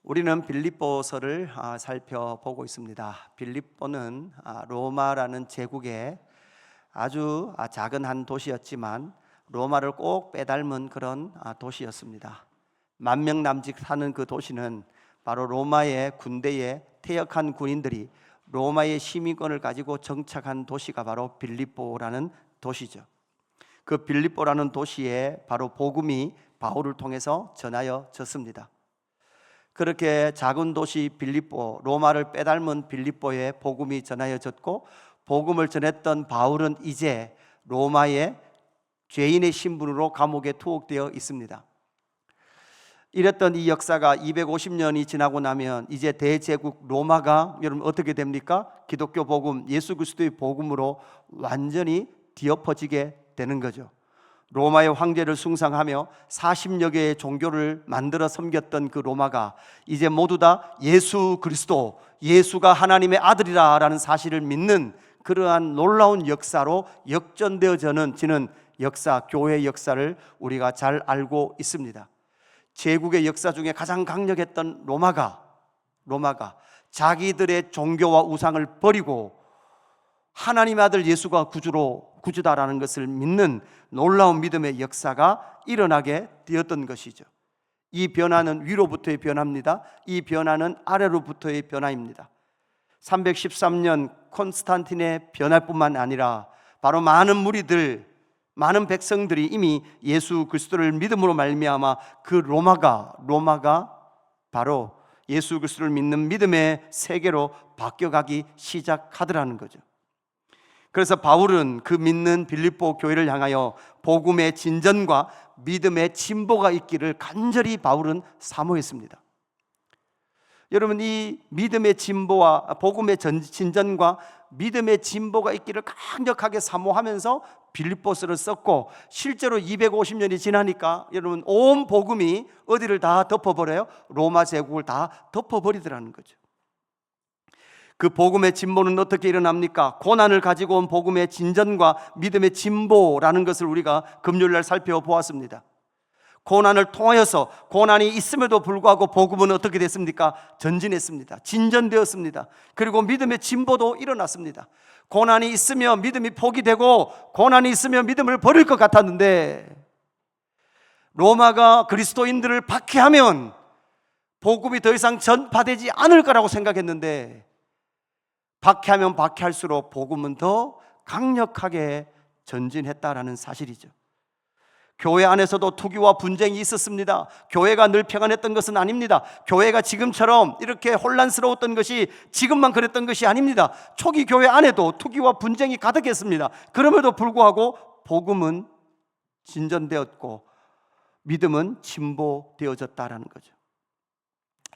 우리는 빌립보서를 살펴보고 있습니다. 빌립보는 로마라는 제국의 아주 작은 한 도시였지만 로마를 꼭 빼닮은 그런 도시였습니다. 10,000명 남짓 사는 그 도시는 바로 로마의 군대에 퇴역한 군인들이 로마의 시민권을 가지고 정착한 도시가 바로 빌립보라는 도시죠. 그 빌립보라는 도시에 바로 복음이 바울을 통해서 전하여졌습니다. 그렇게 작은 도시 빌립보, 로마를 빼닮은 빌립보에 복음이 전하여졌고, 복음을 전했던 바울은 이제 로마의 죄인의 신분으로 감옥에 투옥되어 있습니다. 이랬던 이 역사가 250년이 지나고 나면 이제 대제국 로마가 여러분 어떻게 됩니까? 기독교 복음, 예수 그리스도의 복음으로 완전히 뒤엎어지게 되는 거죠. 로마의 황제를 숭상하며 40여 개의 종교를 만들어 섬겼던 그 로마가 이제 모두 다 예수 그리스도, 예수가 하나님의 아들이라는 사실을 믿는 그러한 놀라운 역사로 역전되어지는 역사, 교회의 역사를 우리가 잘 알고 있습니다. 제국의 역사 중에 가장 강력했던 로마가 자기들의 종교와 우상을 버리고 하나님의 아들 예수가 구주다라는 것을 믿는 놀라운 믿음의 역사가 일어나게 되었던 것이죠. 이 변화는 위로부터의 변화입니다. 이 변화는 아래로부터의 변화입니다. 313년 콘스탄틴의 변화뿐만 아니라 바로 많은 무리들, 많은 백성들이 이미 예수 그리스도를 믿음으로 말미암아 그 로마가 바로 예수 그리스도를 믿는 믿음의 세계로 바뀌어가기 시작하더라는 거죠. 그래서 바울은 그 믿는 빌립보 교회를 향하여 복음의 진전과 믿음의 진보가 있기를 간절히 바울은 사모했습니다. 여러분, 이 믿음의 진보와 복음의 진전과 믿음의 진보가 있기를 강력하게 사모하면서 빌립보서를 썼고, 실제로 250년이 지나니까 여러분 온 복음이 어디를 다 덮어버려요? 로마 제국을 다 덮어버리더라는 거죠. 그 복음의 진보는 어떻게 일어납니까? 고난을 가지고 온 복음의 진전과 믿음의 진보라는 것을 우리가 금요일날 살펴보았습니다. 고난을 통하여서, 고난이 있음에도 불구하고 복음은 어떻게 됐습니까? 전진했습니다. 진전되었습니다. 그리고 믿음의 진보도 일어났습니다. 고난이 있으면 믿음이 포기되고, 고난이 있으면 믿음을 버릴 것 같았는데, 로마가 그리스도인들을 박해하면 복음이 더 이상 전파되지 않을 거라고 생각했는데, 박해하면 박해할수록 복음은 더 강력하게 전진했다라는 사실이죠. 교회 안에서도 투기와 분쟁이 있었습니다. 교회가 늘 평안했던 것은 아닙니다. 교회가 지금처럼 이렇게 혼란스러웠던 것이 지금만 그랬던 것이 아닙니다. 초기 교회 안에도 투기와 분쟁이 가득했습니다. 그럼에도 불구하고 복음은 진전되었고 믿음은 진보되어졌다라는 거죠.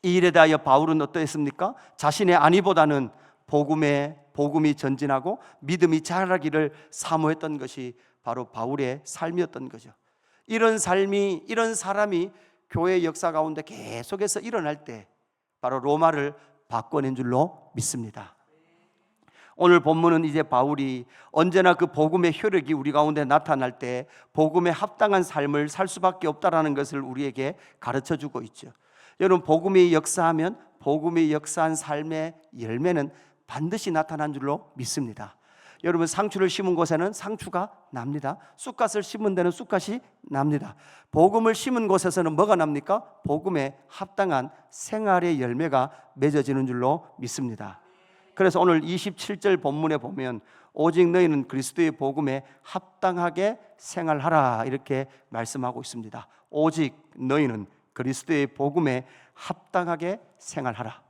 이 일에 대하여 바울은 어떠했습니까? 자신의 안위보다는 복음이 전진하고 믿음이 자라기를 사모했던 것이 바로 바울의 삶이었던 거죠. 이런 사람이 교회의 역사 가운데 계속해서 일어날 때 바로 로마를 바꿔낸 줄로 믿습니다. 오늘 본문은 이제 바울이 언제나 그 복음의 효력이 우리 가운데 나타날 때 복음에 합당한 삶을 살 수밖에 없다라는 것을 우리에게 가르쳐 주고 있죠. 여러분, 복음이 역사하면 복음이 역사한 삶의 열매는 반드시 나타난 줄로 믿습니다. 여러분, 상추를 심은 곳에는 상추가 납니다. 쑥갓을 심은 데는 쑥갓이 납니다. 복음을 심은 곳에서는 뭐가 납니까? 복음에 합당한 생활의 열매가 맺어지는 줄로 믿습니다. 그래서 오늘 27절 본문에 보면 오직 너희는 그리스도의 복음에 합당하게 생활하라 이렇게 말씀하고 있습니다. 오직 너희는 그리스도의 복음에 합당하게 생활하라.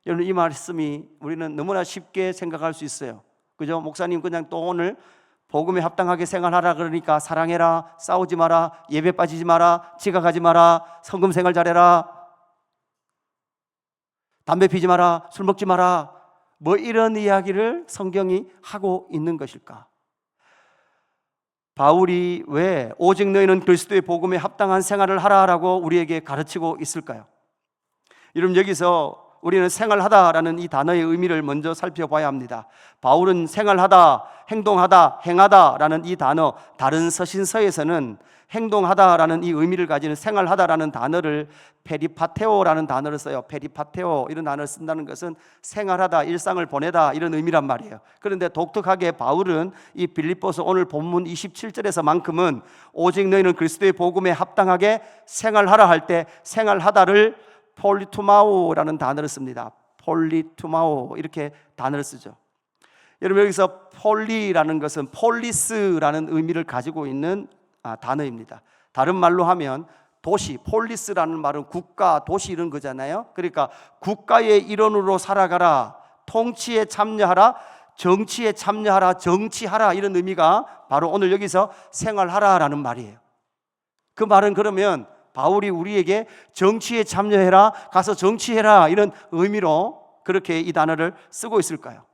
여러분, 이 말씀이 우리는 너무나 쉽게 생각할 수 있어요. 그죠? 목사님 그냥 또 오늘 복음에 합당하게 생활하라 그러니까 사랑해라, 싸우지 마라, 예배 빠지지 마라, 지각하지 마라, 성금 생활 잘해라, 담배 피지 마라, 술 먹지 마라, 뭐 이런 이야기를 성경이 하고 있는 것일까? 바울이 왜 오직 너희는 그리스도의 복음에 합당한 생활을 하라라고 우리에게 가르치고 있을까요? 여러분, 여기서 우리는 생활하다라는 이 단어의 의미를 먼저 살펴봐야 합니다. 바울은 생활하다, 행동하다, 행하다라는 이 단어, 다른 서신서에서는 행동하다라는 이 의미를 가지는 생활하다라는 단어를 페리파테오라는 단어를 써요. 페리파테오 이런 단어를 쓴다는 것은 생활하다, 일상을 보내다 이런 의미란 말이에요. 그런데 독특하게 바울은 이 빌립보서 오늘 본문 27절에서만큼은 오직 너희는 그리스도의 복음에 합당하게 생활하라 할 때 생활하다를 폴리투마오라는 단어를 씁니다. 폴리투마오 이렇게 단어를 쓰죠. 여러분 여기서 폴리라는 것은 폴리스라는 의미를 가지고 있는 단어입니다. 다른 말로 하면 도시, 폴리스라는 말은 국가, 도시 이런 거잖아요. 그러니까 국가의 일원으로 살아가라, 통치에 참여하라, 정치에 참여하라, 정치하라 이런 의미가 바로 오늘 여기서 생활하라라는 말이에요. 그 말은 그러면 바울이 우리에게 정치에 참여해라, 가서 정치해라 이런 의미로 그렇게 이 단어를 쓰고 있을까요?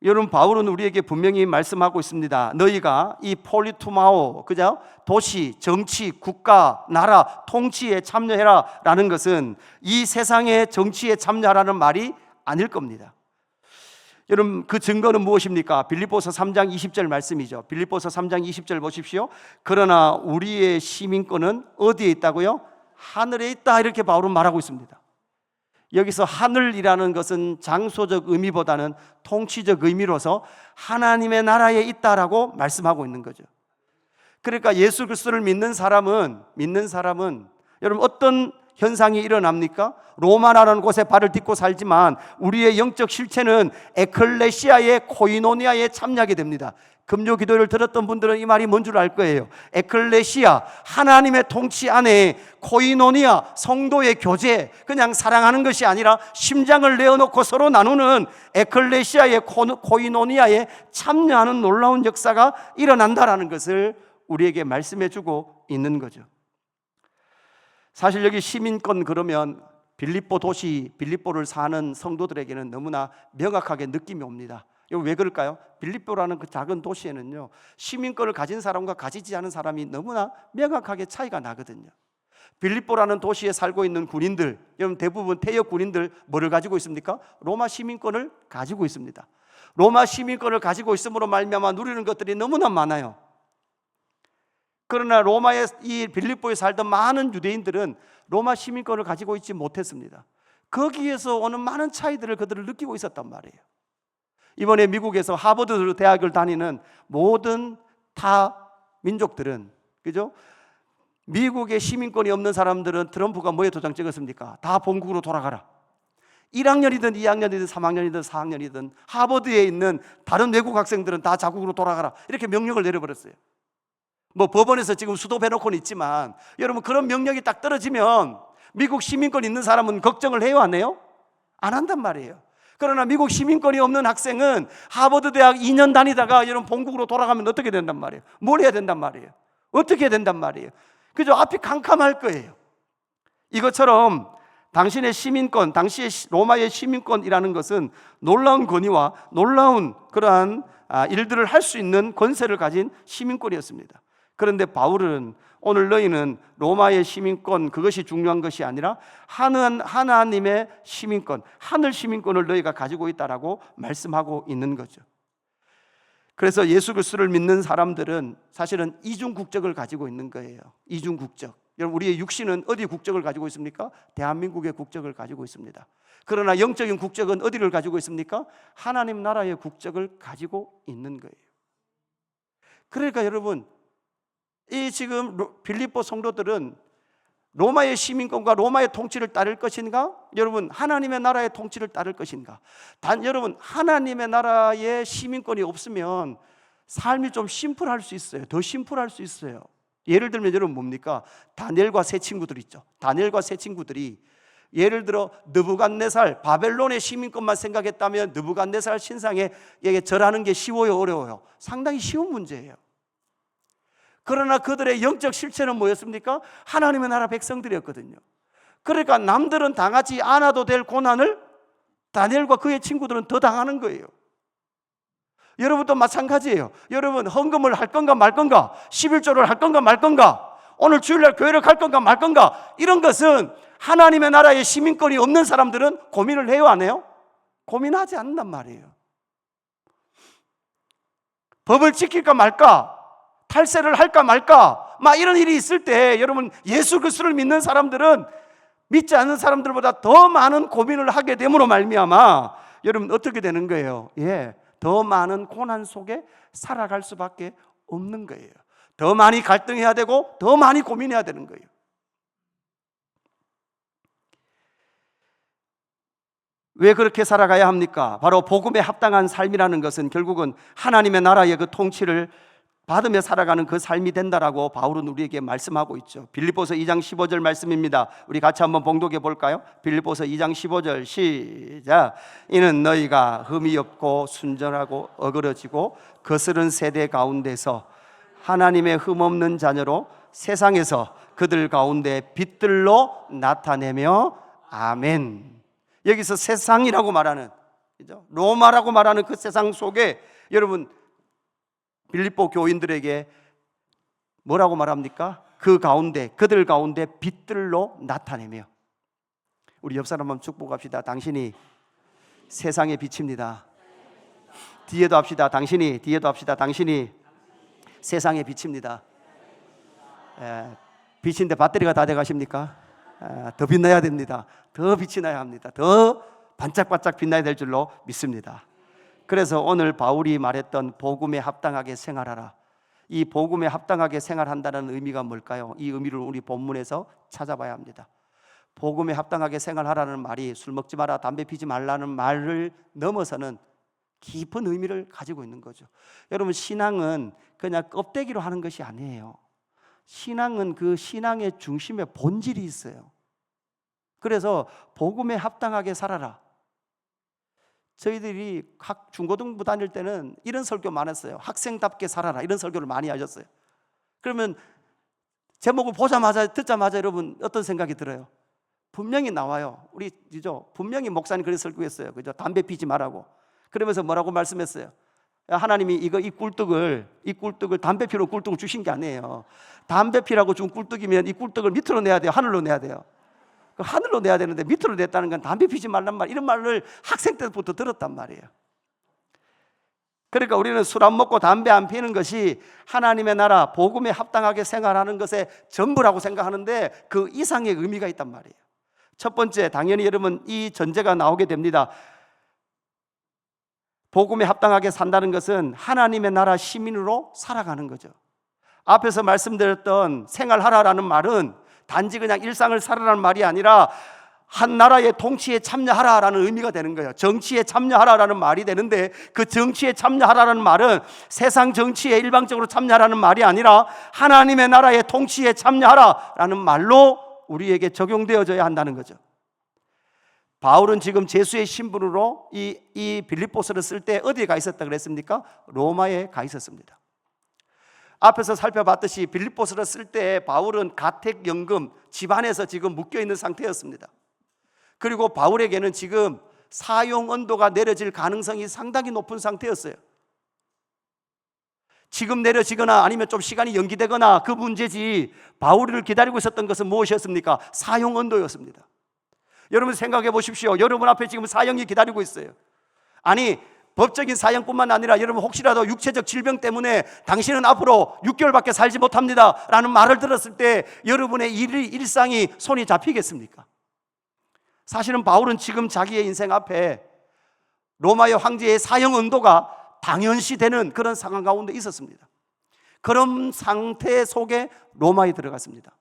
여러분 바울은 우리에게 분명히 말씀하고 있습니다. 너희가 이 폴리투마오, 그죠? 도시, 정치, 국가, 나라, 통치에 참여해라 라는 것은 이 세상의 정치에 참여하라는 말이 아닐 겁니다. 여러분 그 증거는 무엇입니까? 빌립보서 3장 20절 말씀이죠. 빌립보서 3장 20절 보십시오. 그러나 우리의 시민권은 어디에 있다고요? 하늘에 있다 이렇게 바울은 말하고 있습니다. 여기서 하늘이라는 것은 장소적 의미보다는 통치적 의미로서 하나님의 나라에 있다라고 말씀하고 있는 거죠. 그러니까 예수 그리스도를 믿는 사람은 여러분 어떤 현상이 일어납니까? 로마라는 곳에 발을 딛고 살지만 우리의 영적 실체는 에클레시아의 코이노니아에 참여하게 됩니다. 금요 기도를 들었던 분들은 이 말이 뭔 줄 알 거예요. 에클레시아, 하나님의 통치 안에 코이노니아, 성도의 교제, 그냥 사랑하는 것이 아니라 심장을 내어놓고 서로 나누는 에클레시아의 코이노니아에 참여하는 놀라운 역사가 일어난다라는 것을 우리에게 말씀해 주고 있는 거죠. 사실 여기 시민권 그러면 빌립보 도시, 빌립보를 사는 성도들에게는 너무나 명확하게 느낌이 옵니다. 이거 왜 그럴까요? 빌립보라는 그 작은 도시에는요 시민권을 가진 사람과 가지지 않은 사람이 너무나 명확하게 차이가 나거든요. 빌립보라는 도시에 살고 있는 군인들, 여러분 대부분 퇴역 군인들 뭐를 가지고 있습니까? 로마 시민권을 가지고 있습니다. 로마 시민권을 가지고 있음으로 말미암아 누리는 것들이 너무나 많아요. 그러나 로마의 이 빌립보에 살던 많은 유대인들은 로마 시민권을 가지고 있지 못했습니다. 거기에서 오는 많은 차이들을 그들을 느끼고 있었단 말이에요. 이번에 미국에서 하버드 대학을 다니는 모든 타 민족들은, 그죠? 미국의 시민권이 없는 사람들은 트럼프가 뭐에 도장 찍었습니까? 다 본국으로 돌아가라. 1학년이든 2학년이든 3학년이든 4학년이든 하버드에 있는 다른 외국 학생들은 다 자국으로 돌아가라. 이렇게 명령을 내려버렸어요. 뭐 법원에서 지금 수도해놓고는 있지만 여러분 그런 명령이 딱 떨어지면 미국 시민권 있는 사람은 걱정을 해요, 안 해요? 안 한단 말이에요. 그러나 미국 시민권이 없는 학생은 하버드 대학 2년 다니다가 여러분 본국으로 돌아가면 어떻게 된단 말이에요? 뭘 해야 된단 말이에요? 어떻게 된단 말이에요? 그죠? 앞이 캄캄할 거예요. 이것처럼 당신의 시민권, 당시의 로마의 시민권이라는 것은 놀라운 권위와 놀라운 그러한 일들을 할 수 있는 권세를 가진 시민권이었습니다. 그런데 바울은 오늘 너희는 로마의 시민권, 그것이 중요한 것이 아니라 하나님의 시민권, 하늘 시민권을 너희가 가지고 있다라고 말씀하고 있는 거죠. 그래서 예수 그리스도를 믿는 사람들은 사실은 이중 국적을 가지고 있는 거예요. 이중 국적. 여러분 우리의 육신은 어디 국적을 가지고 있습니까? 대한민국의 국적을 가지고 있습니다. 그러나 영적인 국적은 어디를 가지고 있습니까? 하나님 나라의 국적을 가지고 있는 거예요. 그러니까 여러분 이 지금 빌립보 성도들은 로마의 시민권과 로마의 통치를 따를 것인가? 여러분 하나님의 나라의 통치를 따를 것인가? 여러분 하나님의 나라의 시민권이 없으면 삶이 좀 심플할 수 있어요. 더 심플할 수 있어요. 예를 들면 여러분 뭡니까? 다니엘과 세 친구들 있죠. 다니엘과 세 친구들이 예를 들어 느부갓네살 바벨론의 시민권만 생각했다면 느부갓네살 신상에 절하는 게 쉬워요, 어려워요? 상당히 쉬운 문제예요. 그러나 그들의 영적 실체는 뭐였습니까? 하나님의 나라 백성들이었거든요. 그러니까 남들은 당하지 않아도 될 고난을 다니엘과 그의 친구들은 더 당하는 거예요. 여러분도 마찬가지예요. 여러분 헌금을 할 건가 말 건가, 11조를 할 건가 말 건가, 오늘 주일날 교회를 갈 건가 말 건가, 이런 것은 하나님의 나라의 시민권이 없는 사람들은 고민을 해요, 안 해요? 고민하지 않는단 말이에요. 법을 지킬까 말까, 탈세를 할까 말까 막 이런 일이 있을 때 여러분, 예수 그리스도를 믿는 사람들은 믿지 않는 사람들보다 더 많은 고민을 하게 됨으로 말미암아 여러분 어떻게 되는 거예요? 더 많은 고난 속에 살아갈 수밖에 없는 거예요. 더 많이 갈등해야 되고 더 많이 고민해야 되는 거예요. 왜 그렇게 살아가야 합니까? 바로 복음에 합당한 삶이라는 것은 결국은 하나님의 나라의 그 통치를 받으며 살아가는 그 삶이 된다라고 바울은 우리에게 말씀하고 있죠. 빌립보서 2장 15절 말씀입니다. 우리 같이 한번 봉독해 볼까요? 빌립보서 2장 15절 시작. 이는 너희가 흠이 없고 순전하고 어그러지고 거스른 세대 가운데서 하나님의 흠없는 자녀로 세상에서 그들 가운데 빛들로 나타내며 아멘. 여기서 세상이라고 말하는, 로마라고 말하는 그 세상 속에 여러분 빌립보 교인들에게 뭐라고 말합니까? 그 가운데, 그들 가운데 빛들로 나타내며. 우리 옆 사람 한번 축복합시다. 당신이 세상의 빛입니다. 뒤에도 합시다. 뒤에도 합시다. 당신이 세상의 빛입니다. 빛인데 배터리가 다 돼 가십니까? 더 빛나야 됩니다. 더 빛이 나야 합니다. 더 반짝반짝 빛나야 될 줄로 믿습니다. 그래서 오늘 바울이 말했던 복음에 합당하게 생활하라, 이 복음에 합당하게 생활한다는 의미가 뭘까요? 이 의미를 우리 본문에서 찾아봐야 합니다. 복음에 합당하게 생활하라는 말이 술 먹지 마라, 담배 피지 말라는 말을 넘어서는 깊은 의미를 가지고 있는 거죠. 여러분, 신앙은 그냥 껍데기로 하는 것이 아니에요. 신앙은 그 신앙의 중심에 본질이 있어요. 그래서 복음에 합당하게 살아라. 저희들이 중고등부 다닐 때는 이런 설교 많았어요. 학생답게 살아라, 이런 설교를 많이 하셨어요. 그러면 제목을 듣자마자 여러분 어떤 생각이 들어요? 분명히 나와요. 분명히 목사님 그렇게 설교했어요. 그죠? 담배 피지 말라고. 그러면서 뭐라고 말씀했어요? 하나님이 이 꿀떡을 담배 피로 꿀떡을 주신 게 아니에요. 담배 피라고 준 꿀떡이면 이 꿀떡을 밑으로 내야 돼요, 하늘로 내야 돼요? 하늘로 내야 되는데 밑으로 냈다는 건 담배 피지 말란 말, 이런 말을 학생 때부터 들었단 말이에요. 그러니까 우리는 술 안 먹고 담배 안 피는 것이 하나님의 나라 복음에 합당하게 생활하는 것의 전부라고 생각하는데 그 이상의 의미가 있단 말이에요. 첫 번째, 당연히 여러분 이 전제가 나오게 됩니다. 복음에 합당하게 산다는 것은 하나님의 나라 시민으로 살아가는 거죠. 앞에서 말씀드렸던 생활하라라는 말은 단지 그냥 일상을 살아라는 말이 아니라 한 나라의 통치에 참여하라라는 의미가 되는 거예요. 정치에 참여하라라는 말이 되는데, 그 정치에 참여하라는 말은 세상 정치에 일방적으로 참여하라는 말이 아니라 하나님의 나라의 통치에 참여하라라는 말로 우리에게 적용되어져야 한다는 거죠. 바울은 지금 제수의 신분으로 이 빌립보서를 쓸 때 어디에 가 있었다 그랬습니까? 로마에 가 있었습니다. 앞에서 살펴봤듯이 빌립보서를 쓸 때 바울은 가택연금 집안에서 지금 묶여있는 상태였습니다. 그리고 바울에게는 지금 사형 언도가 내려질 가능성이 상당히 높은 상태였어요. 지금 내려지거나 아니면 좀 시간이 연기되거나 그 문제지, 바울을 기다리고 있었던 것은 무엇이었습니까? 사형 언도였습니다. 여러분 생각해 보십시오. 여러분 앞에 지금 사형이 기다리고 있어요. 아니, 법적인 사형뿐만 아니라 여러분 혹시라도 육체적 질병 때문에 당신은 앞으로 6개월밖에 살지 못합니다 라는 말을 들었을 때 여러분의 일상이 손이 잡히겠습니까? 사실은 바울은 지금 자기의 인생 앞에 로마의 황제의 사형 언도가 당연시되는 그런 상황 가운데 있었습니다. 그런 상태 속에 로마에 들어갔습니다.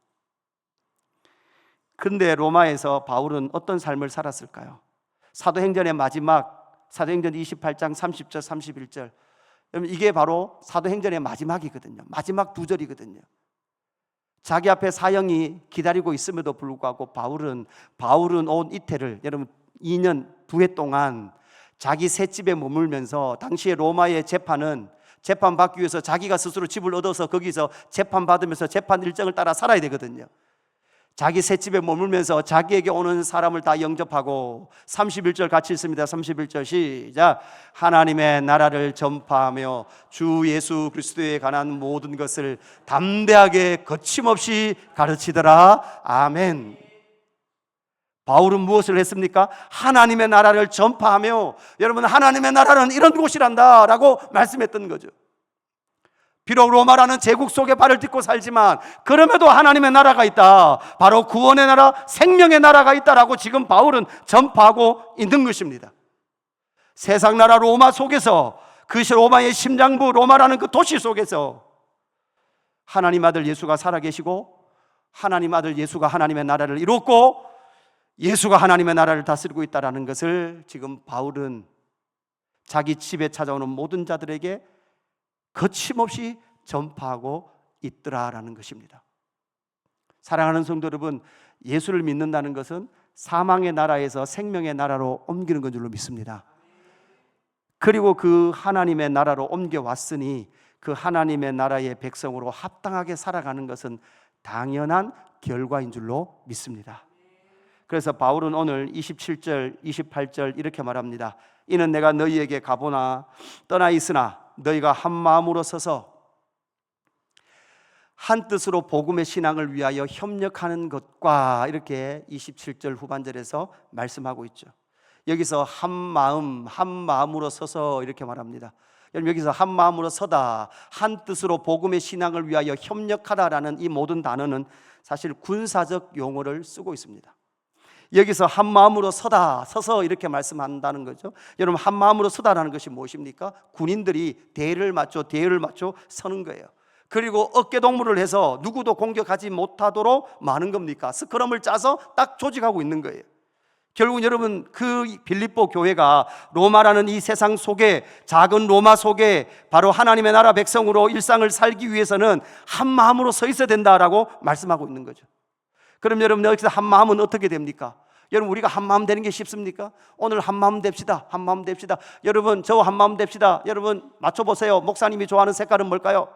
그런데 로마에서 바울은 어떤 삶을 살았을까요? 사도행전의 마지막, 사도행전 28장 30절 31절, 여러분 이게 바로 사도행전의 마지막이거든요. 마지막 두 절이거든요. 자기 앞에 사형이 기다리고 있음에도 불구하고 바울은 온 이태를, 여러분 2년 2해 동안 자기 셋집에 머물면서, 당시에 로마의 재판은 재판받기 위해서 자기가 스스로 집을 얻어서 거기서 재판받으면서 재판 일정을 따라 살아야 되거든요. 자기 셋집에 머물면서 자기에게 오는 사람을 다 영접하고, 31절 같이 읽습니다. 31절 시작. 하나님의 나라를 전파하며 주 예수 그리스도에 관한 모든 것을 담대하게 거침없이 가르치더라. 아멘. 바울은 무엇을 했습니까? 하나님의 나라를 전파하며, 여러분 하나님의 나라는 이런 곳이란다 라고 말씀했던 거죠. 비록 로마라는 제국 속에 발을 딛고 살지만 그럼에도 하나님의 나라가 있다. 바로 구원의 나라, 생명의 나라가 있다라고 지금 바울은 전파하고 있는 것입니다. 세상 나라 로마 속에서, 그 로마의 심장부 로마라는 그 도시 속에서 하나님 아들 예수가 살아계시고 하나님 아들 예수가 하나님의 나라를 이뤘고 예수가 하나님의 나라를 다스리고 있다는 것을 지금 바울은 자기 집에 찾아오는 모든 자들에게 거침없이 전파하고 있더라라는 것입니다. 사랑하는 성도 여러분, 예수를 믿는다는 것은 사망의 나라에서 생명의 나라로 옮기는 것 줄로 믿습니다. 그리고 그 하나님의 나라로 옮겨왔으니 그 하나님의 나라의 백성으로 합당하게 살아가는 것은 당연한 결과인 줄로 믿습니다. 그래서 바울은 오늘 27절, 28절 이렇게 말합니다. 이는 내가 너희에게 가보나 떠나 있으나 너희가 한 마음으로 서서 한 뜻으로 복음의 신앙을 위하여 협력하는 것과, 이렇게 27절 후반절에서 말씀하고 있죠. 여기서 한 마음, 한 마음으로 서서 이렇게 말합니다. 여러분, 여기서 한 마음으로 서다, 한 뜻으로 복음의 신앙을 위하여 협력하다라는 이 모든 단어는 사실 군사적 용어를 쓰고 있습니다. 여기서 한 마음으로 서다, 서서 이렇게 말씀한다는 거죠. 여러분, 한 마음으로 서다라는 것이 무엇입니까? 군인들이 대를 맞춰 서는 거예요. 그리고 어깨동무를 해서 누구도 공격하지 못하도록 많은 겁니까? 스크럼을 짜서 딱 조직하고 있는 거예요. 결국 여러분, 그 빌립보 교회가 로마라는 이 세상 속에, 작은 로마 속에 바로 하나님의 나라 백성으로 일상을 살기 위해서는 한 마음으로 서 있어야 된다라고 말씀하고 있는 거죠. 그럼 여러분, 여기서 한 마음은 어떻게 됩니까? 여러분, 우리가 한 마음 되는 게 쉽습니까? 오늘 한 마음 됩시다. 한 마음 됩시다. 여러분, 저 한 마음 됩시다. 여러분, 맞춰보세요. 목사님이 좋아하는 색깔은 뭘까요?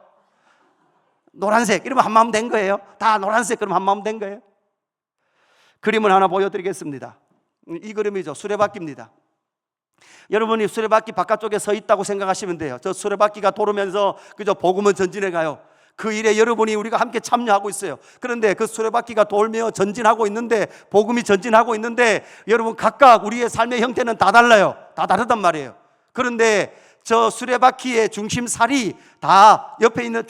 노란색. 이러면 한 마음 된 거예요. 다 노란색. 그럼 한 마음 된 거예요. 그림을 하나 보여드리겠습니다. 이 그림이죠. 수레바퀴입니다. 여러분이 수레바퀴 바깥쪽에 서 있다고 생각하시면 돼요. 저 수레바퀴가 돌으면서 그저 복음은 전진해 가요. 그 일에 여러분이, 우리가 함께 참여하고 있어요. 그런데 그 수레바퀴가 돌며 전진하고 있는데, 복음이 전진하고 있는데, 여러분 각각 우리의 삶의 형태는 다 달라요. 다 다르단 말이에요. 그런데 저 수레바퀴의 중심살이 다, 옆에 있는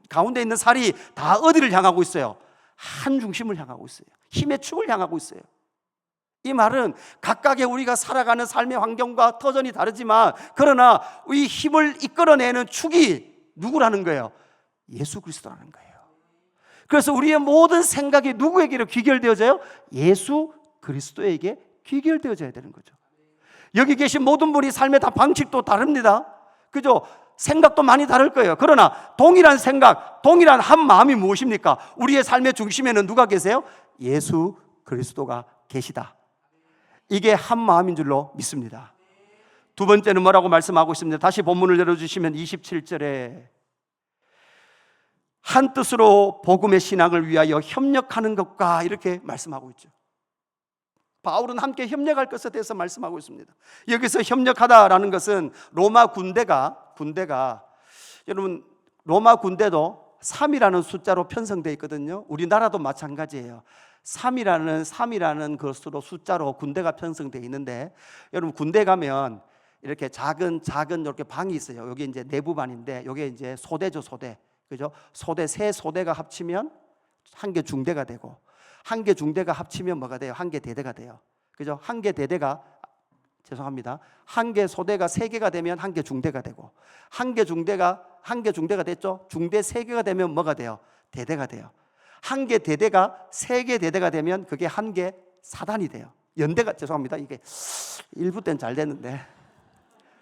가운데 있는 살이 다 어디를 향하고 있어요? 한 중심을 향하고 있어요. 힘의 축을 향하고 있어요. 이 말은 각각의 우리가 살아가는 삶의 환경과 터전이 다르지만, 그러나 이 힘을 이끌어내는 축이 누구라는 거예요? 예수 그리스도라는 거예요. 그래서 우리의 모든 생각이 누구에게로 귀결되어져요? 예수 그리스도에게 귀결되어져야 되는 거죠. 여기 계신 모든 분이 삶의 다 방식도 다릅니다. 그죠? 생각도 많이 다를 거예요. 그러나 동일한 생각, 동일한 한 마음이 무엇입니까? 우리의 삶의 중심에는 누가 계세요? 예수 그리스도가 계시다. 이게 한 마음인 줄로 믿습니다. 두 번째는 뭐라고 말씀하고 있습니다. 다시 본문을 열어주시면 27절에 한 뜻으로 복음의 신앙을 위하여 협력하는 것과, 이렇게 말씀하고 있죠. 바울은 함께 협력할 것에 대해서 말씀하고 있습니다. 여기서 협력하다라는 것은 로마 군대가 여러분, 로마 군대도 3이라는 숫자로 편성되어 있거든요. 우리나라도 마찬가지예요. 3이라는 것으로 숫자로 군대가 편성되어 있는데, 여러분 군대 가면 이렇게 작은 이렇게 방이 있어요. 여기 이제 내부반인데, 여기 이제 소대죠, 소대. 그죠? 소대, 세 소대가 합치면 한 개 중대가 되고, 한 개 중대가 합치면 뭐가 돼요? 한 개 대대가 돼요. 그죠? 한 개 대대가, 죄송합니다. 한 개 소대가 세 개가 되면 한 개 중대가 되고, 한 개 중대가 됐죠? 중대 세 개가 되면 뭐가 돼요? 대대가 돼요. 한 개 대대가 세 개 대대가 되면 그게 한 개 사단이 돼요. 연대가, 죄송합니다. 이게 일부 때는 잘 됐는데,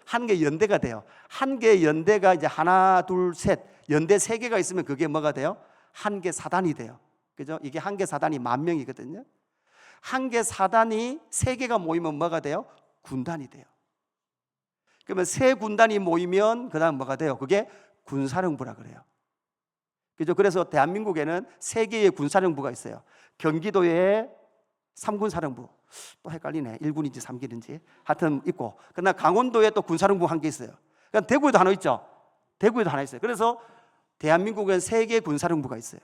한 개 연대가 돼요. 한 개 연대가 이제 하나, 둘, 셋, 연대 세 개가 있으면 그게 뭐가 돼요? 한 개 사단이 돼요. 그죠? 이게 한 개 사단이 10,000명이거든요. 한 개 사단이 세 개가 모이면 뭐가 돼요? 군단이 돼요. 그러면 세 군단이 모이면 그 다음 뭐가 돼요? 그게 군사령부라 그래요. 그죠? 그래서 대한민국에는 세 개의 군사령부가 있어요. 경기도에 3군사령부, 또 헷갈리네. 1군인지 3군인지 하여튼 있고, 그러나 강원도에 또 군사령부 한 개 있어요. 그러니까 대구에도 하나 있죠. 대구에도 하나 있어요. 그래서 대한민국은 세 개의 군사령부가 있어요.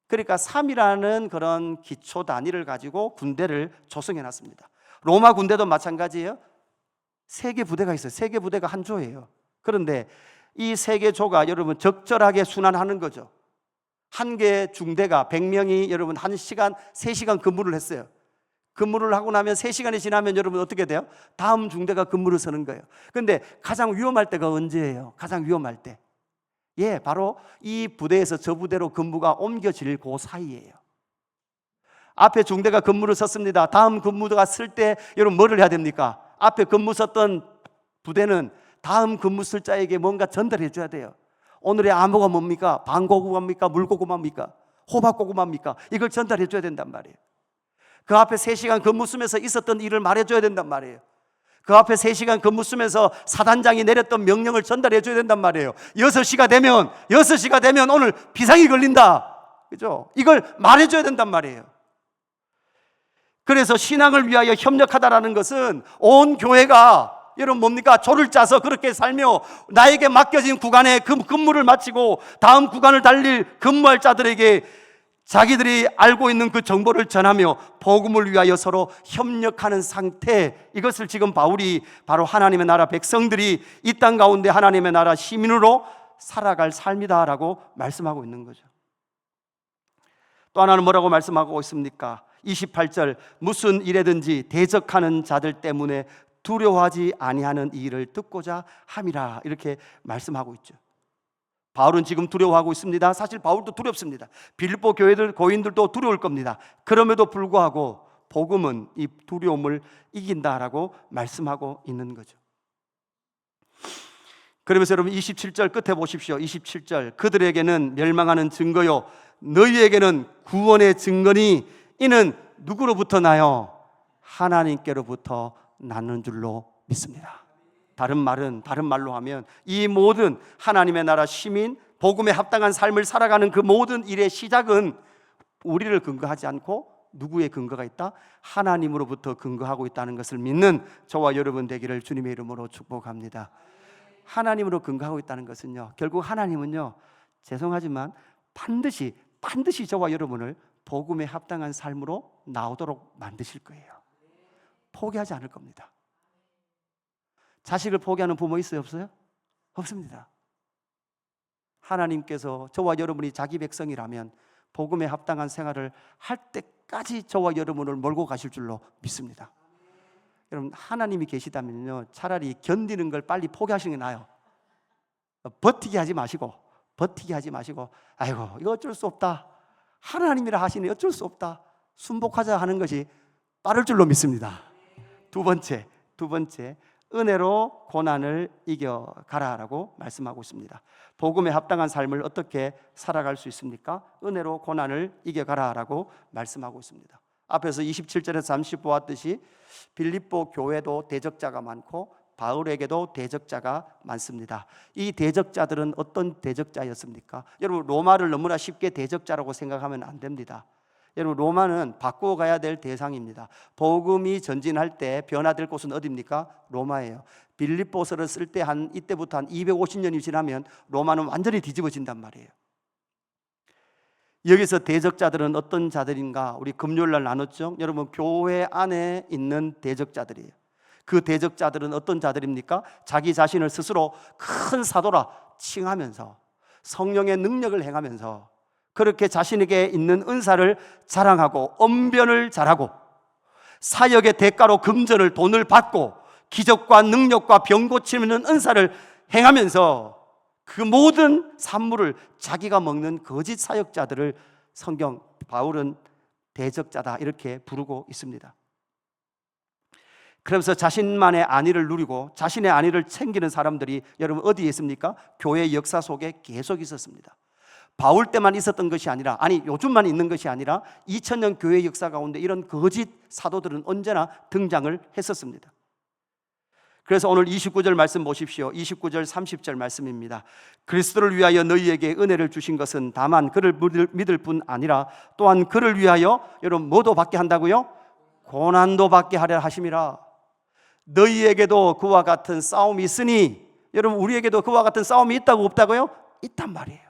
그러니까 3이라는 그런 기초 단위를 가지고 군대를 조성해 놨습니다. 로마 군대도 마찬가지예요. 세 개 부대가 있어요. 세 개 부대가 한 조예요. 그런데 이 세계조가 여러분 적절하게 순환하는 거죠. 한 개 중대가 100명이 여러분 1시간, 3시간 근무를 했어요. 근무를 하고 나면 3시간이 지나면 여러분 어떻게 돼요? 다음 중대가 근무를 서는 거예요. 그런데 가장 위험할 때가 언제예요? 가장 위험할 때. 예, 바로 이 부대에서 저 부대로 근무가 옮겨질 그 사이예요. 앞에 중대가 근무를 섰습니다. 다음 근무가 쓸 때 여러분 뭐를 해야 됩니까? 앞에 근무 섰던 부대는 다음 근무 쓸 자에게 뭔가 전달해 줘야 돼요. 오늘의 암호가 뭡니까? 방고구마입니까? 물고구마입니까? 호박고구마입니까? 이걸 전달해 줘야 된단 말이에요. 그 앞에 3시간 근무 쓰면서 있었던 일을 말해줘야 된단 말이에요. 그 앞에 3시간 근무 쓰면서 사단장이 내렸던 명령을 전달해 줘야 된단 말이에요. 6시가 되면 오늘 비상이 걸린다. 그죠? 이걸 말해줘야 된단 말이에요. 그래서 신앙을 위하여 협력하다라는 것은 온 교회가 여러분 뭡니까? 조를 짜서 그렇게 살며 나에게 맡겨진 구간에 근무를 마치고 다음 구간을 달릴 근무할 자들에게 자기들이 알고 있는 그 정보를 전하며 복음을 위하여 서로 협력하는 상태, 이것을 지금 바울이 바로 하나님의 나라 백성들이 이 땅 가운데 하나님의 나라 시민으로 살아갈 삶이다라고 말씀하고 있는 거죠. 또 하나는 뭐라고 말씀하고 있습니까? 28절, 무슨 일에든지 대적하는 자들 때문에 두려워하지 아니하는 이 일을 듣고자 함이라, 이렇게 말씀하고 있죠. 바울은 지금 두려워하고 있습니다. 사실 바울도 두렵습니다. 빌립보 교회들 고인들도 두려울 겁니다. 그럼에도 불구하고 복음은 이 두려움을 이긴다라고 말씀하고 있는 거죠. 그러면서 여러분 27절 끝에 보십시오. 27절, 그들에게는 멸망하는 증거요 너희에게는 구원의 증거니 이는 누구로부터 나요? 하나님께로부터 나는 줄로 믿습니다. 다른 말로 하면 이 모든 하나님의 나라 시민, 복음에 합당한 삶을 살아가는 그 모든 일의 시작은 우리를 근거하지 않고 누구의 근거가 있다? 하나님으로부터 근거하고 있다는 것을 믿는 저와 여러분 되기를 주님의 이름으로 축복합니다. 하나님으로 근거하고 있다는 것은요, 결국 하나님은요, 죄송하지만 반드시 저와 여러분을 복음에 합당한 삶으로 나오도록 만드실 거예요. 포기하지 않을 겁니다. 자식을 포기하는 부모 있어요? 없어요? 없습니다. 하나님께서 저와 여러분이 자기 백성이라면 복음에 합당한 생활을 할 때까지 저와 여러분을 몰고 가실 줄로 믿습니다. 여러분, 하나님이 계시다면요, 차라리 견디는 걸 빨리 포기하시는 게 나아요. 버티게 하지 마시고 아이고 이거 어쩔 수 없다, 하나님이라 하시니 어쩔 수 없다, 순복하자 하는 것이 빠를 줄로 믿습니다. 두 번째, 은혜로 고난을 이겨가라라고 말씀하고 있습니다. 복음에 합당한 삶을 어떻게 살아갈 수 있습니까? 은혜로 고난을 이겨가라라고 말씀하고 있습니다. 앞에서 27절에서 잠시 보았듯이 빌립보 교회도 대적자가 많고 바울에게도 대적자가 많습니다. 이 대적자들은 어떤 대적자였습니까? 여러분, 로마를 너무나 쉽게 대적자라고 생각하면 안 됩니다. 여러분, 로마는 바꾸어 가야 될 대상입니다. 복음이 전진할 때 변화될 곳은 어디입니까? 로마예요. 빌립보서를 쓸 때 이때부터 한 250년이 지나면 로마는 완전히 뒤집어진단 말이에요. 여기서 대적자들은 어떤 자들인가? 우리 금요일 날 나눴죠? 여러분, 교회 안에 있는 대적자들이에요. 그 대적자들은 어떤 자들입니까? 자기 자신을 스스로 큰 사도라 칭하면서 성령의 능력을 행하면서 그렇게 자신에게 있는 은사를 자랑하고 언변을 잘하고 사역의 대가로 금전을 돈을 받고 기적과 능력과 병 고치는 은사를 행하면서 그 모든 산물을 자기가 먹는 거짓 사역자들을 성경 바울은 대적자다 이렇게 부르고 있습니다. 그러면서 자신만의 안위를 누리고 자신의 안위를 챙기는 사람들이 여러분 어디에 있습니까? 교회 역사 속에 계속 있었습니다. 바울 때만 있었던 것이 아니라, 요즘만 있는 것이 아니라 2000년 교회 역사 가운데 이런 거짓 사도들은 언제나 등장을 했었습니다. 그래서 오늘 29절 말씀 보십시오. 29절 30절 말씀입니다. 그리스도를 위하여 너희에게 은혜를 주신 것은 다만 그를 믿을 뿐 아니라 또한 그를 위하여 여러분 뭐도 받게 한다고요? 고난도 받게 하려 하심이라. 너희에게도 그와 같은 싸움이 있으니, 여러분 우리에게도 그와 같은 싸움이 있다고 없다고요? 있단 말이에요.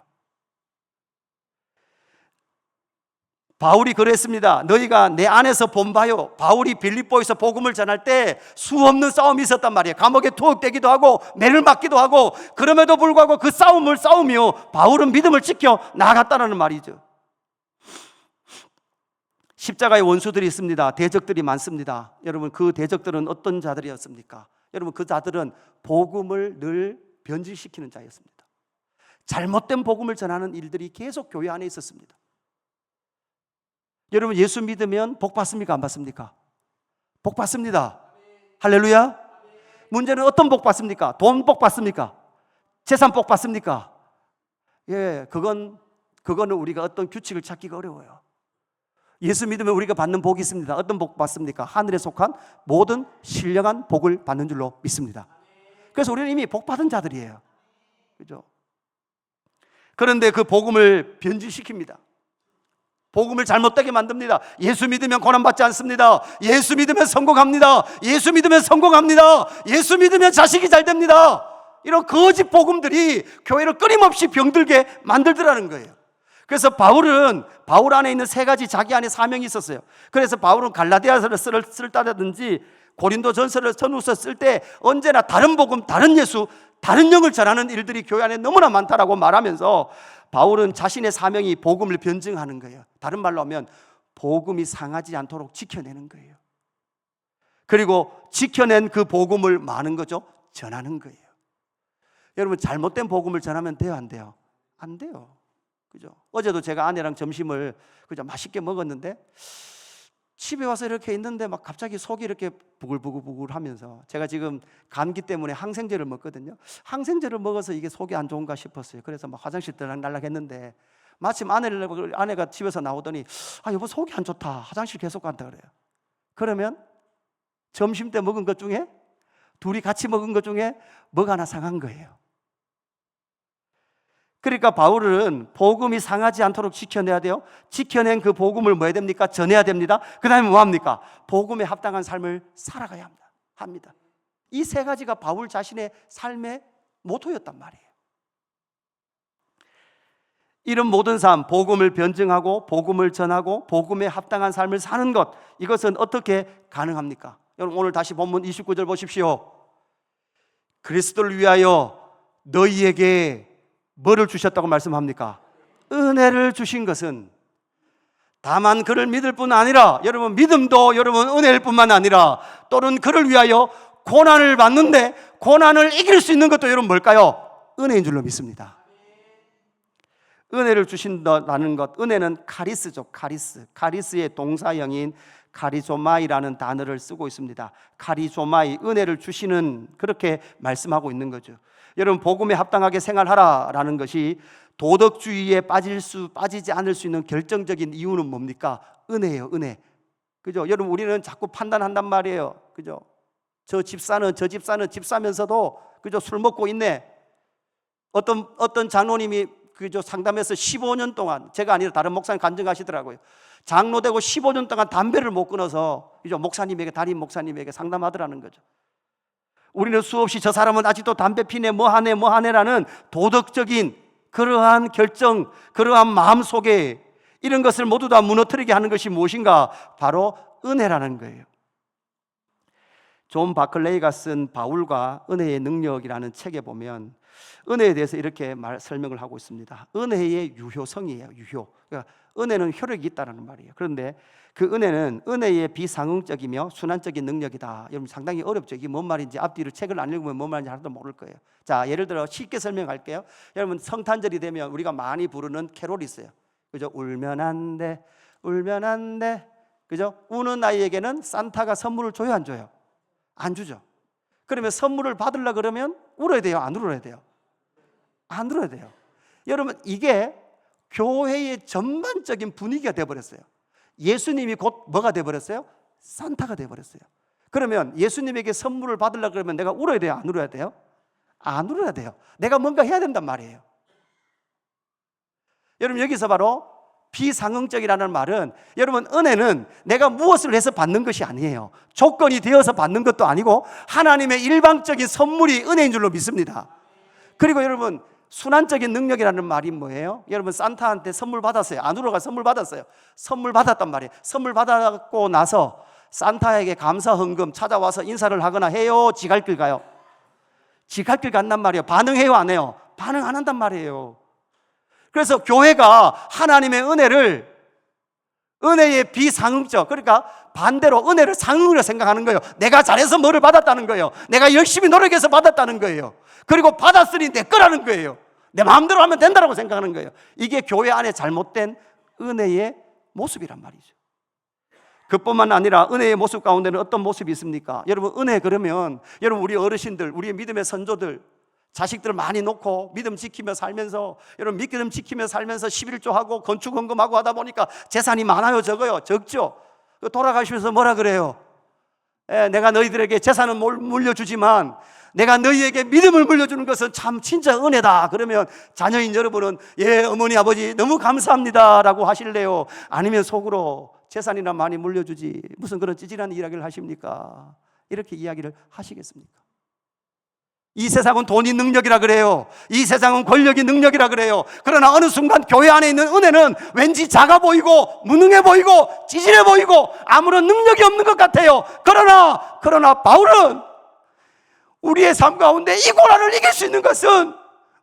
바울이 그랬습니다. 너희가 내 안에서 본바요. 바울이 빌립보에서 복음을 전할 때 수없는 싸움이 있었단 말이에요. 감옥에 투옥되기도 하고 매를 맞기도 하고, 그럼에도 불구하고 그 싸움을 싸우며 바울은 믿음을 지켜 나아갔다는 말이죠. 십자가의 원수들이 있습니다. 대적들이 많습니다. 여러분, 그 대적들은 어떤 자들이었습니까? 여러분, 그 자들은 복음을 늘 변질시키는 자였습니다. 잘못된 복음을 전하는 일들이 계속 교회 안에 있었습니다. 여러분, 예수 믿으면 복 받습니까? 안 받습니까? 복 받습니다. 할렐루야. 문제는 어떤 복 받습니까? 돈 복 받습니까? 재산 복 받습니까? 예, 그거는 우리가 어떤 규칙을 찾기가 어려워요. 예수 믿으면 우리가 받는 복이 있습니다. 어떤 복 받습니까? 하늘에 속한 모든 신령한 복을 받는 줄로 믿습니다. 그래서 우리는 이미 복 받은 자들이에요. 그죠? 그런데 그 복음을 변질시킵니다. 복음을 잘못되게 만듭니다. 예수 믿으면 고난받지 않습니다. 예수 믿으면 성공합니다. 예수 믿으면 성공합니다. 예수 믿으면 자식이 잘 됩니다. 이런 거짓 복음들이 교회를 끊임없이 병들게 만들더라는 거예요. 그래서 바울 안에 있는 세 가지 자기 안에 사명이 있었어요. 그래서 바울은 갈라디아서를 쓸 때라든지 고린도전서를 전후서 쓸 때 언제나 다른 복음, 다른 예수, 다른 영을 전하는 일들이 교회 안에 너무나 많다라고 말하면서 바울은 자신의 사명이 복음을 변증하는 거예요. 다른 말로 하면 복음이 상하지 않도록 지켜내는 거예요. 그리고 지켜낸 그 복음을 많은 거죠, 전하는 거예요. 여러분, 잘못된 복음을 전하면 돼요, 안 돼요? 안 돼요. 그죠? 어제도 제가 아내랑 점심을 그죠 맛있게 먹었는데 집에 와서 이렇게 있는데 막 갑자기 속이 이렇게 부글부글 하면서, 제가 지금 감기 때문에 항생제를 먹거든요. 항생제를 먹어서 이게 속이 안 좋은가 싶었어요. 그래서 막 화장실 들락날락 했는데 마침 아내가 집에서 나오더니 여보 속이 안 좋다, 화장실 계속 간다 그래요. 그러면 점심 때 먹은 것 중에, 둘이 같이 먹은 것 중에 뭐가 하나 상한 거예요. 그러니까 바울은 복음이 상하지 않도록 지켜내야 돼요. 지켜낸 그 복음을 뭐 해야 됩니까? 전해야 됩니다. 그 다음에 뭐 합니까? 복음에 합당한 삶을 살아가야 합니다. 이 세 가지가 바울 자신의 삶의 모토였단 말이에요. 이런 모든 삶, 복음을 변증하고 복음을 전하고 복음에 합당한 삶을 사는 것, 이것은 어떻게 가능합니까? 여러분, 오늘 다시 본문 29절 보십시오. 그리스도를 위하여 너희에게 뭐를 주셨다고 말씀합니까? 은혜를 주신 것은 다만 그를 믿을 뿐 아니라, 여러분 믿음도 여러분 은혜일 뿐만 아니라 또는 그를 위하여 고난을 받는데 고난을 이길 수 있는 것도 여러분 뭘까요? 은혜인 줄로 믿습니다. 은혜를 주신다는 것, 은혜는 카리스죠. 카리스의 동사형인 카리조마이라는 단어를 쓰고 있습니다. 카리조마이, 은혜를 주시는, 그렇게 말씀하고 있는 거죠. 여러분, 복음에 합당하게 생활하라라는 것이 도덕주의에 빠지지 않을 수 있는 결정적인 이유는 뭡니까? 은혜예요, 은혜. 그죠? 여러분, 우리는 자꾸 판단한단 말이에요. 그죠? 저 집사는 집사면서도 그죠? 술 먹고 있네. 어떤 장로님이 그죠? 상담해서 15년 동안, 제가 아니라 다른 목사님 간증하시더라고요. 장로되고 15년 동안 담배를 못 끊어서 그죠? 담임 목사님에게 상담하더라는 거죠. 우리는 수없이 저 사람은 아직도 담배 피네, 뭐하네라는 도덕적인 그러한 결정, 그러한 마음 속에 이런 것을 모두 다 무너뜨리게 하는 것이 무엇인가? 바로 은혜라는 거예요. 존 바클레이가 쓴 바울과 은혜의 능력이라는 책에 보면 은혜에 대해서 이렇게 설명을 하고 있습니다. 은혜의 유효성이에요, 유효. 그러니까 은혜는 효력이 있다는 말이에요. 그런데 그 은혜는 은혜의 비상응적이며 순환적인 능력이다. 여러분, 상당히 어렵죠. 이게 뭔 말인지 앞뒤로 책을 안 읽으면 뭔 말인지 하나도 모를 거예요. 자, 예를 들어 쉽게 설명할게요. 여러분, 성탄절이 되면 우리가 많이 부르는 캐롤이 있어요. 그죠? 울면 안 돼, 울면 안 돼. 그죠? 우는 아이에게는 산타가 선물을 줘요, 안 줘요? 안 주죠. 그러면 선물을 받으려고 그러면 울어야 돼요, 안 울어야 돼요? 안 울어야 돼요. 여러분, 이게 교회의 전반적인 분위기가 되어버렸어요. 예수님이 곧 뭐가 되어버렸어요? 산타가 되어버렸어요. 그러면 예수님에게 선물을 받으려고 그러면 내가 울어야 돼요, 안 울어야 돼요? 안 울어야 돼요. 내가 뭔가 해야 된단 말이에요. 여러분, 여기서 바로 비상응적이라는 말은, 여러분, 은혜는 내가 무엇을 해서 받는 것이 아니에요. 조건이 되어서 받는 것도 아니고 하나님의 일방적인 선물이 은혜인 줄로 믿습니다. 그리고 여러분, 순환적인 능력이라는 말이 뭐예요? 여러분, 산타한테 선물 받았어요. 안으로가 선물 받았어요. 선물 받았단 말이에요. 선물 받았고 나서 산타에게 감사 헌금 찾아와서 인사를 하거나 해요? 지 갈 길 가요? 지 갈 길 간단 말이에요. 반응해요, 안 해요? 반응 안 한단 말이에요. 그래서 교회가 하나님의 은혜의 비상응적, 그러니까 반대로 은혜를 상응으로 생각하는 거예요. 내가 잘해서 뭐를 받았다는 거예요. 내가 열심히 노력해서 받았다는 거예요. 그리고 받았으니 내 거라는 거예요. 내 마음대로 하면 된다고 생각하는 거예요. 이게 교회 안에 잘못된 은혜의 모습이란 말이죠. 그뿐만 아니라 은혜의 모습 가운데는 어떤 모습이 있습니까? 여러분, 은혜 그러면 여러분, 우리 어르신들, 우리의 믿음의 선조들, 자식들을 많이 놓고 믿음 지키며 살면서, 여러분 믿음 지키며 살면서 11조하고 건축 헌금하고 하다 보니까 재산이 많아요, 적어요? 적죠. 돌아가시면서 뭐라 그래요? 내가 너희들에게 재산은 물려주지만 내가 너희에게 믿음을 물려주는 것은 참 진짜 은혜다. 그러면 자녀인 여러분은 예, 어머니 아버지 너무 감사합니다 라고 하실래요? 아니면 속으로 재산이나 많이 물려주지 무슨 그런 찌질한 이야기를 하십니까? 이렇게 이야기를 하시겠습니까? 이 세상은 돈이 능력이라 그래요. 이 세상은 권력이 능력이라 그래요. 그러나 어느 순간 교회 안에 있는 은혜는 왠지 작아 보이고 무능해 보이고 찌질해 보이고 아무런 능력이 없는 것 같아요. 그러나 바울은 우리의 삶 가운데 이 고난을 이길 수 있는 것은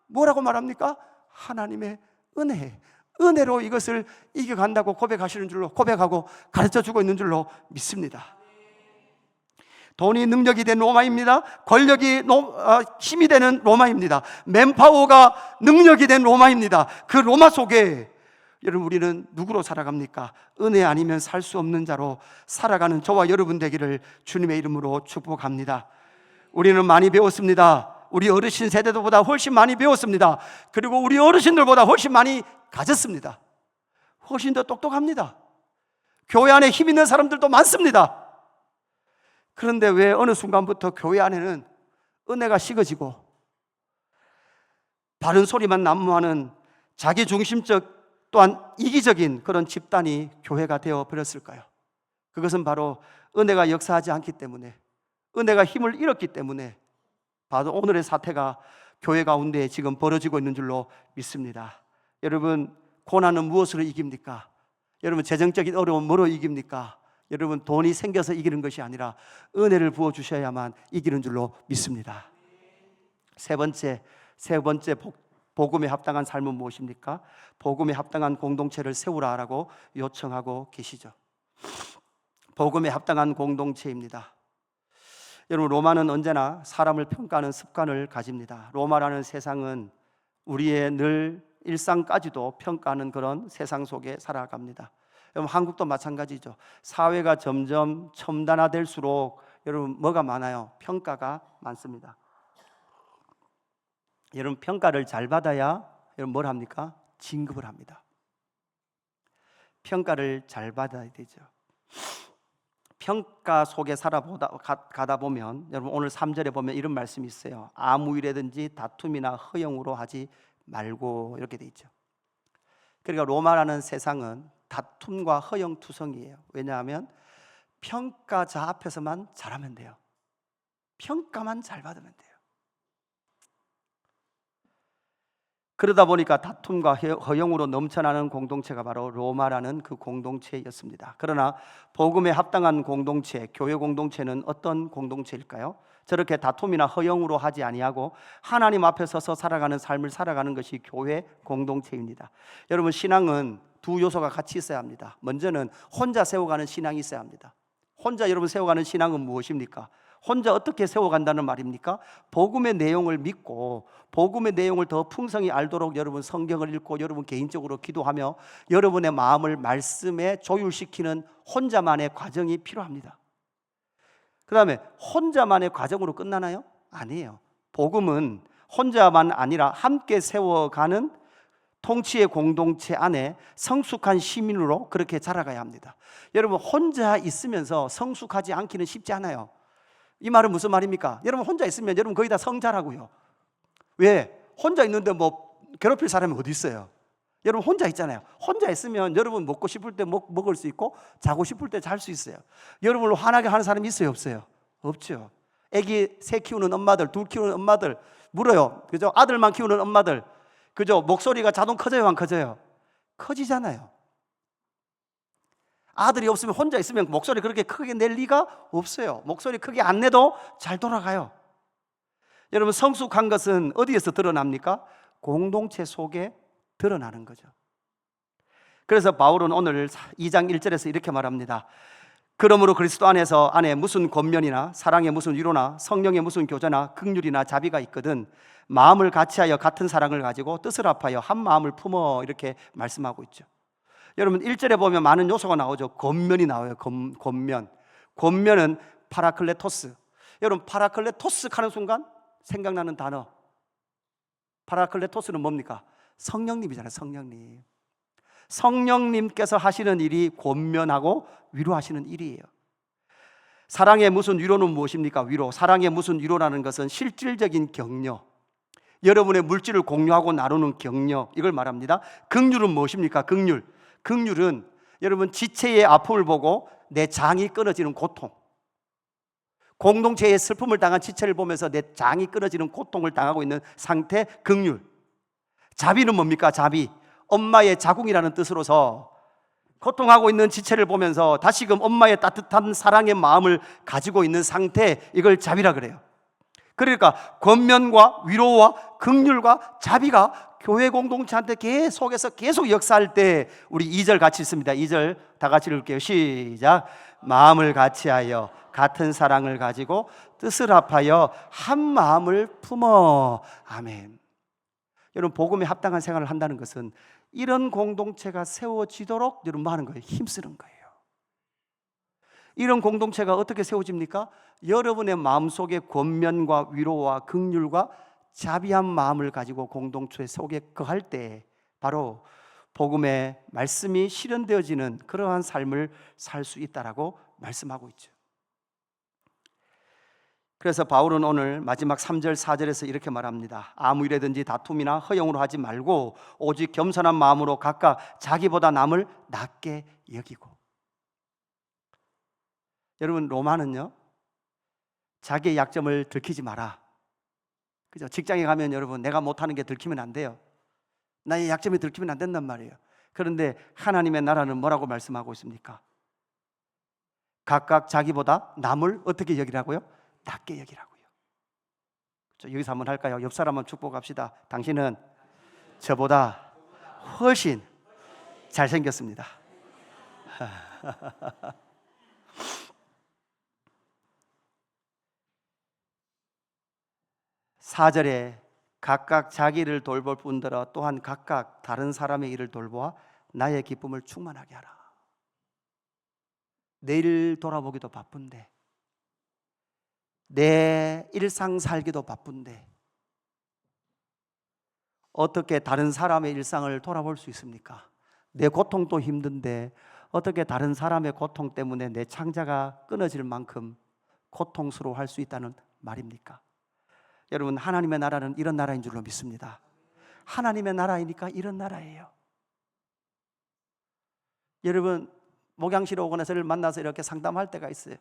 뭐라고 말합니까? 하나님의 은혜로 이것을 이겨간다고 고백하고 가르쳐주고 있는 줄로 믿습니다. 돈이 능력이 된 로마입니다. 권력이 힘이 되는 로마입니다. 맨파워가 능력이 된 로마입니다. 그 로마 속에 여러분, 우리는 누구로 살아갑니까? 은혜 아니면 살 수 없는 자로 살아가는 저와 여러분 되기를 주님의 이름으로 축복합니다. 우리는 많이 배웠습니다. 우리 어르신 세대들보다 훨씬 많이 배웠습니다. 그리고 우리 어르신들보다 훨씬 많이 가졌습니다. 훨씬 더 똑똑합니다. 교회 안에 힘 있는 사람들도 많습니다. 그런데 왜 어느 순간부터 교회 안에는 은혜가 식어지고 바른 소리만 난무하는 자기중심적 또한 이기적인 그런 집단이 교회가 되어버렸을까요? 그것은 바로 은혜가 역사하지 않기 때문에, 은혜가 힘을 잃었기 때문에 바로 오늘의 사태가 교회 가운데 지금 벌어지고 있는 줄로 믿습니다. 여러분, 고난은 무엇으로 이깁니까? 여러분, 재정적인 어려움은 뭐로 이깁니까? 여러분, 돈이 생겨서 이기는 것이 아니라 은혜를 부어주셔야만 이기는 줄로 믿습니다. 세 번째 복음에 합당한 삶은 무엇입니까? 복음에 합당한 공동체를 세우라라고 요청하고 계시죠. 복음에 합당한 공동체입니다. 여러분, 로마는 언제나 사람을 평가하는 습관을 가집니다. 로마라는 세상은 우리의 늘 일상까지도 평가하는 그런 세상 속에 살아갑니다. 여러분, 한국도 마찬가지죠. 사회가 점점 첨단화될수록 여러분 뭐가 많아요? 평가가 많습니다. 여러분, 평가를 잘 받아야 여러분 뭘 합니까? 진급을 합니다. 평가를 잘 받아야 되죠. 평가 속에 가다 보면 여러분, 오늘 3절에 보면 이런 말씀이 있어요. 아무 일이든지 다툼이나 허영으로 하지 말고, 이렇게 돼 있죠. 그러니까 로마라는 세상은 다툼과 허영투성이에요. 왜냐하면 평가자 앞에서만 잘하면 돼요. 평가만 잘 받으면 돼요. 그러다 보니까 다툼과 허영으로 넘쳐나는 공동체가 바로 로마라는 그 공동체였습니다. 그러나 복음에 합당한 공동체, 교회 공동체는 어떤 공동체일까요? 저렇게 다툼이나 허영으로 하지 아니하고 하나님 앞에 서서 살아가는 삶을 살아가는 것이 교회 공동체입니다. 여러분, 신앙은 두 요소가 같이 있어야 합니다. 먼저는 혼자 세워가는 신앙이 있어야 합니다. 혼자 여러분 세워가는 신앙은 무엇입니까? 혼자 어떻게 세워간다는 말입니까? 복음의 내용을 믿고 복음의 내용을 더 풍성히 알도록 여러분 성경을 읽고 여러분 개인적으로 기도하며 여러분의 마음을 말씀에 조율시키는 혼자만의 과정이 필요합니다. 그 다음에 혼자만의 과정으로 끝나나요? 아니에요. 복음은 혼자만 아니라 함께 세워가는 통치의 공동체 안에 성숙한 시민으로 그렇게 자라가야 합니다. 여러분, 혼자 있으면서 성숙하지 않기는 쉽지 않아요. 이 말은 무슨 말입니까? 여러분, 혼자 있으면 여러분 거의 다 성자라고요. 왜? 혼자 있는데 뭐 괴롭힐 사람이 어디 있어요? 여러분, 혼자 있잖아요. 혼자 있으면 여러분 먹고 싶을 때 먹을 수 있고 자고 싶을 때 잘 수 있어요. 여러분을 화나게 하는 사람이 있어요, 없어요? 없죠. 애기 새 키우는 엄마들, 둘 키우는 엄마들 물어요. 그죠? 아들만 키우는 엄마들, 그죠? 목소리가 자동 커져요, 안 커져요? 커지잖아요. 아들이 없으면, 혼자 있으면 목소리 그렇게 크게 낼 리가 없어요. 목소리 크게 안 내도 잘 돌아가요. 여러분, 성숙한 것은 어디에서 드러납니까? 공동체 속에 드러나는 거죠. 그래서 바울은 오늘 2장 1절에서 이렇게 말합니다. 그러므로 그리스도 안에 무슨 권면이나 사랑의 무슨 위로나 성령의 무슨 교제나 긍휼이나 자비가 있거든 마음을 같이하여 같은 사랑을 가지고 뜻을 합하여 한 마음을 품어, 이렇게 말씀하고 있죠. 여러분, 1절에 보면 많은 요소가 나오죠. 권면이 나와요. 권면. 권면은 파라클레토스. 여러분, 파라클레토스 하는 순간 생각나는 단어, 파라클레토스는 뭡니까? 성령님이잖아요. 성령님. 성령님께서 하시는 일이 권면하고 위로하시는 일이에요. 사랑의 무슨 위로는 무엇입니까? 위로. 사랑의 무슨 위로라는 것은 실질적인 격려, 여러분의 물질을 공유하고 나누는 격려, 이걸 말합니다. 긍휼은 무엇입니까? 긍휼. 긍휼은 여러분, 지체의 아픔을 보고 내 장이 끊어지는 고통, 공동체의 슬픔을 당한 지체를 보면서 내 장이 끊어지는 고통을 당하고 있는 상태, 긍휼. 자비는 뭡니까? 자비. 엄마의 자궁이라는 뜻으로서 고통하고 있는 지체를 보면서 다시금 엄마의 따뜻한 사랑의 마음을 가지고 있는 상태, 이걸 자비라 그래요. 그러니까 권면과 위로와 긍휼과 자비가 교회 공동체한테 계속해서 계속 역사할 때, 우리 2절 같이 있습니다. 2절 다 같이 읽을게요. 시작. 마음을 같이하여 같은 사랑을 가지고 뜻을 합하여 한 마음을 품어. 아멘. 여러분, 복음에 합당한 생활을 한다는 것은 이런 공동체가 세워지도록 여러분 뭐 하는 거예요? 힘쓰는 거예요. 이런 공동체가 어떻게 세워집니까? 여러분의 마음속에 권면과 위로와 긍휼과 자비한 마음을 가지고 공동체 속에 거할 때 바로 복음의 말씀이 실현되어지는 그러한 삶을 살 수 있다라고 말씀하고 있죠. 그래서 바울은 오늘 마지막 3절 4절에서 이렇게 말합니다. 아무 일에든지 다툼이나 허영으로 하지 말고 오직 겸손한 마음으로 각각 자기보다 남을 낮게 여기고. 여러분, 로마는요, 자기의 약점을 들키지 마라. 그죠? 직장에 가면 여러분, 내가 못하는 게 들키면 안 돼요. 나의 약점이 들키면 안 된단 말이에요. 그런데 하나님의 나라는 뭐라고 말씀하고 있습니까? 각각 자기보다 남을 어떻게 여기라고요? 낮게 여기라고요. 그렇죠? 여기서 한번 할까요? 옆 사람 한번 축복합시다. 당신은 저보다 훨씬 잘생겼습니다. 4절에 각각 자기를 돌볼 뿐더러 또한 각각 다른 사람의 일을 돌보아 나의 기쁨을 충만하게 하라. 내일 돌아보기도 바쁜데, 내 일상 살기도 바쁜데 어떻게 다른 사람의 일상을 돌아볼 수 있습니까? 내 고통도 힘든데 어떻게 다른 사람의 고통 때문에 내 창자가 끊어질 만큼 고통스러워할 수 있다는 말입니까? 여러분, 하나님의 나라는 이런 나라인 줄로 믿습니다. 하나님의 나라이니까 이런 나라예요. 여러분, 목양실에 오거나 저를 만나서 이렇게 상담할 때가 있어요.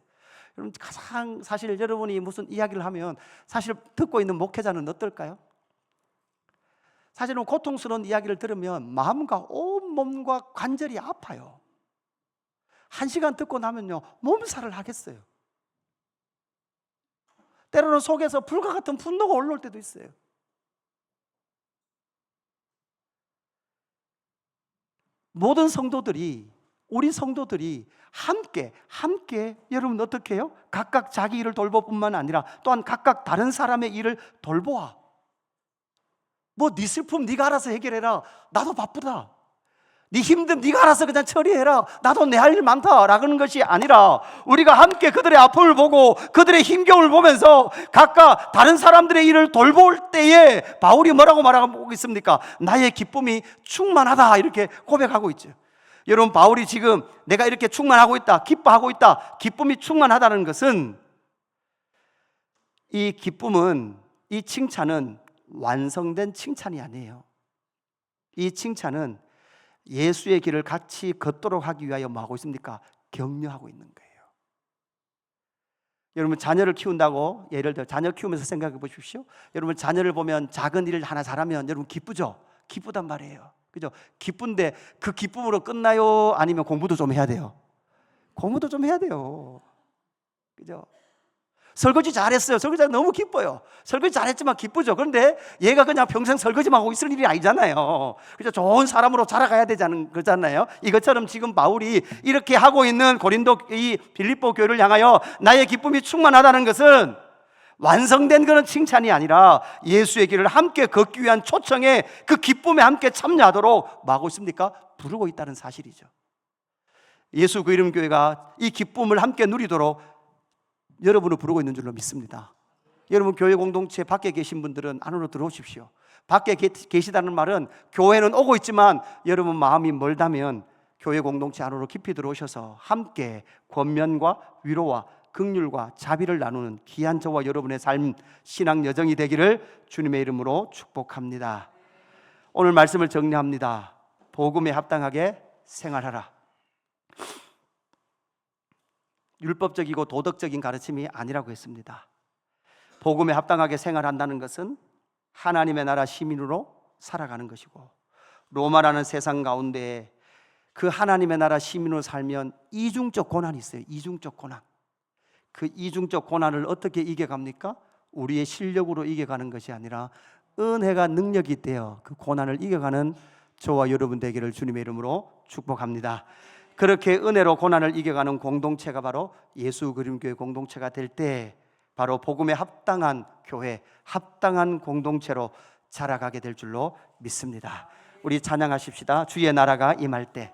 여러분, 가장 사실 여러분이 무슨 이야기를 하면 사실 듣고 있는 목회자는 어떨까요? 사실은 고통스러운 이야기를 들으면 마음과 온몸과 관절이 아파요. 1시간 듣고 나면요, 몸살을 하겠어요. 때로는 속에서 불과 같은 분노가 올라올 때도 있어요. 모든 성도들이, 우리 성도들이 함께 여러분 어떻게 해요? 각각 자기 일을 돌볼 뿐만 아니라 또한 각각 다른 사람의 일을 돌보아. 뭐 네 슬픔 네가 알아서 해결해라, 나도 바쁘다. 네 힘듦 네가 알아서 그냥 처리해라, 나도 내 할 일 많다 라는 것이 아니라 우리가 함께 그들의 아픔을 보고 그들의 힘겨움을 보면서 각각 다른 사람들의 일을 돌볼 때에 바울이 뭐라고 말하고 있습니까? 나의 기쁨이 충만하다, 이렇게 고백하고 있죠. 여러분, 바울이 지금 내가 이렇게 충만하고 있다, 기뻐하고 있다, 기쁨이 충만하다는 것은, 이 기쁨은, 이 칭찬은 완성된 칭찬이 아니에요. 이 칭찬은 예수의 길을 같이 걷도록 하기 위하여 뭐 하고 있습니까? 격려하고 있는 거예요. 여러분, 자녀를 키운다고, 예를 들어 자녀 키우면서 생각해 보십시오. 여러분, 자녀를 보면 작은 일을 하나 잘하면 여러분 기쁘죠? 기쁘단 말이에요. 그죠? 기쁜데 그 기쁨으로 끝나요? 아니면 공부도 좀 해야 돼요? 공부도 좀 해야 돼요. 그죠? 설거지 잘했어요. 설거지 너무 기뻐요. 설거지 잘했지만 기쁘죠. 그런데 얘가 그냥 평생 설거지만 하고 있을 일이 아니잖아요. 그죠? 좋은 사람으로 자라가야 되자는 거잖아요. 이것처럼 지금 바울이 이렇게 하고 있는 고린도 이 빌립보 교회를 향하여 나의 기쁨이 충만하다는 것은 완성된 그런 칭찬이 아니라 예수의 길을 함께 걷기 위한 초청에 그 기쁨에 함께 참여하도록 뭐 하고 있습니까? 부르고 있다는 사실이죠. 예수 그 이름 교회가 이 기쁨을 함께 누리도록 여러분을 부르고 있는 줄로 믿습니다. 여러분 교회 공동체 밖에 계신 분들은 안으로 들어오십시오. 밖에 계시다는 말은 교회는 오고 있지만 여러분 마음이 멀다면 교회 공동체 안으로 깊이 들어오셔서 함께 권면과 위로와 긍휼과 자비를 나누는 귀한 저와 여러분의 삶, 신앙 여정이 되기를 주님의 이름으로 축복합니다. 오늘 말씀을 정리합니다. 복음에 합당하게 생활하라. 율법적이고 도덕적인 가르침이 아니라고 했습니다. 복음에 합당하게 생활한다는 것은 하나님의 나라 시민으로 살아가는 것이고, 로마라는 세상 가운데 그 하나님의 나라 시민으로 살면 이중적 고난이 있어요. 이중적 고난. 그 이중적 고난을 어떻게 이겨갑니까? 우리의 실력으로 이겨가는 것이 아니라 은혜가 능력이 되어 그 고난을 이겨가는 저와 여러분 되기를 주님의 이름으로 축복합니다. 그렇게 은혜로 고난을 이겨가는 공동체가 바로 예수 그림교회 공동체가 될 때 바로 복음에 합당한 교회, 합당한 공동체로 자라가게 될 줄로 믿습니다. 우리 찬양하십시다. 주의 나라가 임할 때.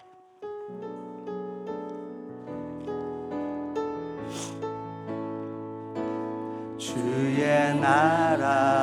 주의 나라